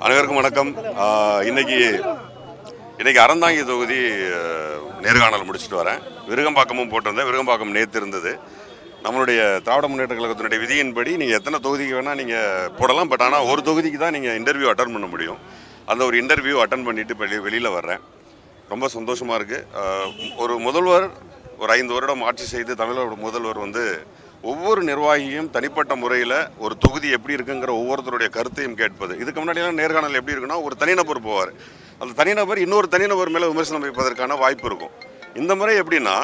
அனைவருக்கும் வணக்கம். இன்னைக்கு அறந்தாங்கி தொகுதி நேர்காணல் முடிச்சுட்டு வரேன். விருகம்பாக்கமும் போட்டிருந்தேன். விருகம்பாக்கம் நேற்று இருந்தது. நம்மளுடைய திராவிட முன்னேற்ற கழகத்தினுடைய விதியின்படி நீங்கள் எத்தனை தொகுதிக்கு வேணால் நீங்கள் போடலாம். பட் ஆனால் ஒரு தொகுதிக்கு தான் நீங்கள் இன்டர்வியூ அட்டன் பண்ண முடியும். அந்த ஒரு இன்டர்வியூ அட்டன் பண்ணிவிட்டு வெளியில் வர்றேன். ரொம்ப சந்தோஷமாக இருக்குது. ஒரு முதல்வர் ஒரு 5 வருடம் ஆட்சி செய்து தமிழக முதல்வர் ஒவ்வொரு நிர்வாகியும் தனிப்பட்ட முறையில் ஒரு தொகுதி எப்படி இருக்குங்கிற ஒவ்வொருத்தருடைய கருத்தையும் கேட்பது. இதுக்கு முன்னாடியெல்லாம் நேர்காணல் எப்படி இருக்குன்னா, ஒரு தனிநபர் போவார். அந்த தனிநபர் இன்னொரு தனிநபர் மேலே விமர்சனம் வைப்பதற்கான வாய்ப்பு இருக்கும். இந்த முறை எப்படின்னா,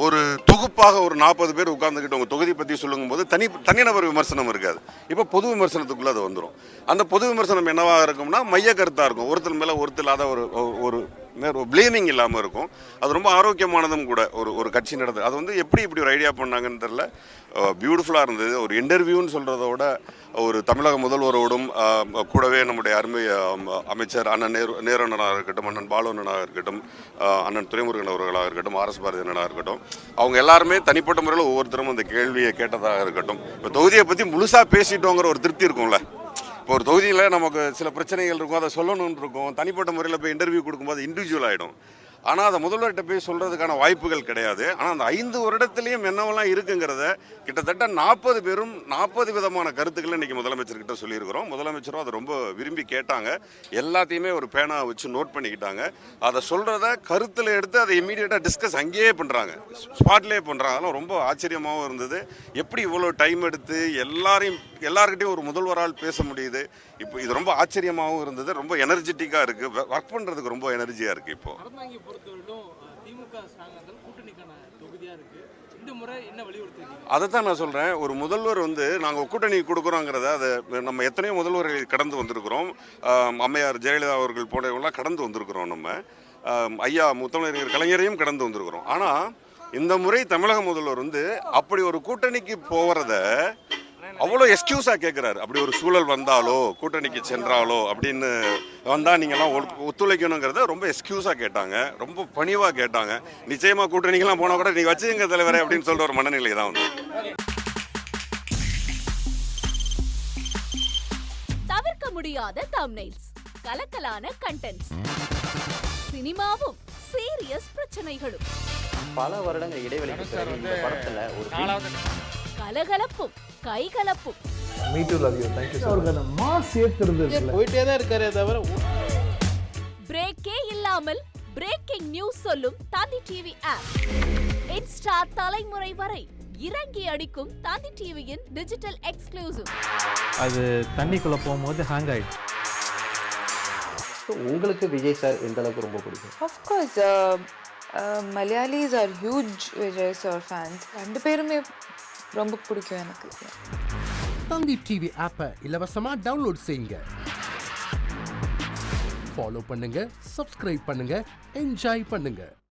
ஒரு தொகுப்பாக ஒரு 40 பேர் உட்கார்ந்துக்கிட்டு உங்கள் தொகுதி பற்றி சொல்லுங்கும் போது தனிநபர் விமர்சனம் இருக்காது. இப்போ பொது விமர்சனத்துக்குள்ளே அது வந்துடும். அந்த பொது விமர்சனம் என்னவாக இருக்கும்னா, மைய கருத்தாக இருக்கும். ஒருத்தர் மேலே ஒருத்தர் இல்லாத ஒரு பிளேமிங் இல்லாமல் இருக்கும். அது ரொம்ப ஆரோக்கியமானதும் கூட. ஒரு கட்சி நடந்தது அது எப்படி இப்படி ஒரு ஐடியா பண்ணாங்கன்னு தெரியல. பியூட்டிஃபுல்லாக இருந்தது. ஒரு இன்டர்வியூன்னு சொல்கிறத விட ஒரு தமிழக முதல்வரோடும் கூடவே நம்முடைய அருமை அமைச்சர் அண்ணன் நேரு அண்ணனாக இருக்கட்டும், அண்ணன் பாலு அண்ணனாக இருக்கட்டும், அண்ணன் துரைமுருகன் அவர்களாக இருக்கட்டும், RS பாரதி அண்ணனாக இருக்கட்டும், அவங்க எல்லாருமே தனிப்பட்ட முறையில் ஒவ்வொருத்தரும் அந்த கேள்வியை கேட்டதாக இருக்கட்டும். இப்போ தொகுதியை பற்றி முழுசாக பேசிட்டோங்கிற ஒரு திருப்தி இருக்கும்ல. இப்போ ஒரு தொகுதியில் நமக்கு சில பிரச்சனைகள் இருக்கும், அதை சொல்லணும்னு இருக்கும். தனிப்பட்ட முறையில் போய் இன்டர்வியூ கொடுக்கும்போது இண்டிவிஜுவல் ஆகிடும். ஆனால் அதை முதல்வர்கிட்ட போய் சொல்கிறதுக்கான வாய்ப்புகள் கிடையாது. ஆனால் அந்த 5 வருடத்துலேயும் என்னவெல்லாம் இருக்குங்கிறத கிட்டத்தட்ட 40 பேரும் 40 விதமான கருத்துக்களை இன்றைக்கி முதலமைச்சர்கிட்ட சொல்லியிருக்கிறோம். முதலமைச்சரும் அதை ரொம்ப விரும்பி கேட்டாங்க. எல்லாத்தையுமே ஒரு பேனா வச்சு நோட் பண்ணிக்கிட்டாங்க. அதை சொல்கிறத கருத்தில் எடுத்து அதை இமீடியட்டாக டிஸ்கஸ் அங்கேயே பண்ணுறாங்க, ஸ்பாட்லேயே பண்ணுறாங்க. அதெல்லாம் ரொம்ப ஆச்சரியமாகவும் இருந்தது. எப்படி இவ்வளோ டைம் எடுத்து எல்லார்கிட்டையும் ஒரு முதல்வரால் பேச முடியுது. இப்போ இது ரொம்ப ஆச்சரியமாகவும் இருந்தது. ரொம்ப எனர்ஜெட்டிக்காக இருக்குது. ஒர்க் பண்ணுறதுக்கு ரொம்ப எனர்ஜியாக இருக்குது. இப்போது அதைத்தான் நான் சொல்கிறேன். ஒரு முதல்வர் நாங்கள் கூட்டணி கொடுக்குறோங்கிறத அதை நம்ம எத்தனையோ முதல்வர்கள் கடந்து வந்திருக்கிறோம். அம்மையார் ஜெயலலிதா அவர்கள் போன்றவங்களாம் கடந்து வந்திருக்கிறோம். நம்ம ஐயா முத்தமிழறிஞர் கலைஞரையும் கடந்து வந்திருக்கிறோம். ஆனால் இந்த முறை தமிழக முதல்வர் அப்படி ஒரு கூட்டணிக்கு போகிறத அவ்வளோ எக்ஸ்கியூஸாக கேட்குறாரு. அப்படி ஒரு சூழல் வந்தாலோ, கூட்டணிக்கு சென்றாலோ அப்படின்னு வந்தால் நீங்கள்லாம் ஒத்துழைக்கணுங்கிறத ரொம்ப எக்ஸ்கியூஸாக கேட்டாங்க. ரொம்ப பணிவாக கேட்டாங்க. நிச்சயமாக கூட்டணிக்கெல்லாம் போனால் கூட நீ வச்சுங்க தலைவரே அப்படின்னு சொல்கிற ஒரு மனநிலை தான் தவிர்க்க முடியாத தம்ப்நெயில்ஸ், கலக்கலான கண்டென்ட்ஸ், சினிமாவும் சீரியஸ் பிரச்சனைகளும், பல வருடங்கள் இடைவெளிக்கு பிறகு இந்த படத்துல ஒரு கலகலப்பும் கைகலப்பும். Me too love you. Thank you sir. அவருக்கு அந்த மாஸ் ஏத்துறது போயிட்டே தான் இருக்காரே தவிர பிரேக்கே இல்லாமல் பிரேக்கிங் நியூஸ் சொல்லும் தந்தி டிவி ஆப். இன்ஸ்டா தலைமுறை வரை இறங்கி அடிக்கும் தந்தி டிவியின் டிஜிட்டல் எக்ஸ்க்ளூசிவ். அது தண்ணிக்குள்ள போகும்போது ஹேங் ஆயிடுச்சு. உங்களுக்கு விஜய் சார் எந்த அளவுக்கு ரொம்ப பிடிக்கும்? Of course, Malayalis are huge Vijay sir fans. ரெண்டு பேருமே ரொம்ப பிடிக்கும் எனக்கு. தந்தி டிவி ஆப்பை இலவசமா டவுன்லோட் செய்யுங்க. ஃபாலோ பண்ணுங்க, சப்ஸ்கிரைப் பண்ணுங்க, என்ஜாய் பண்ணுங்க.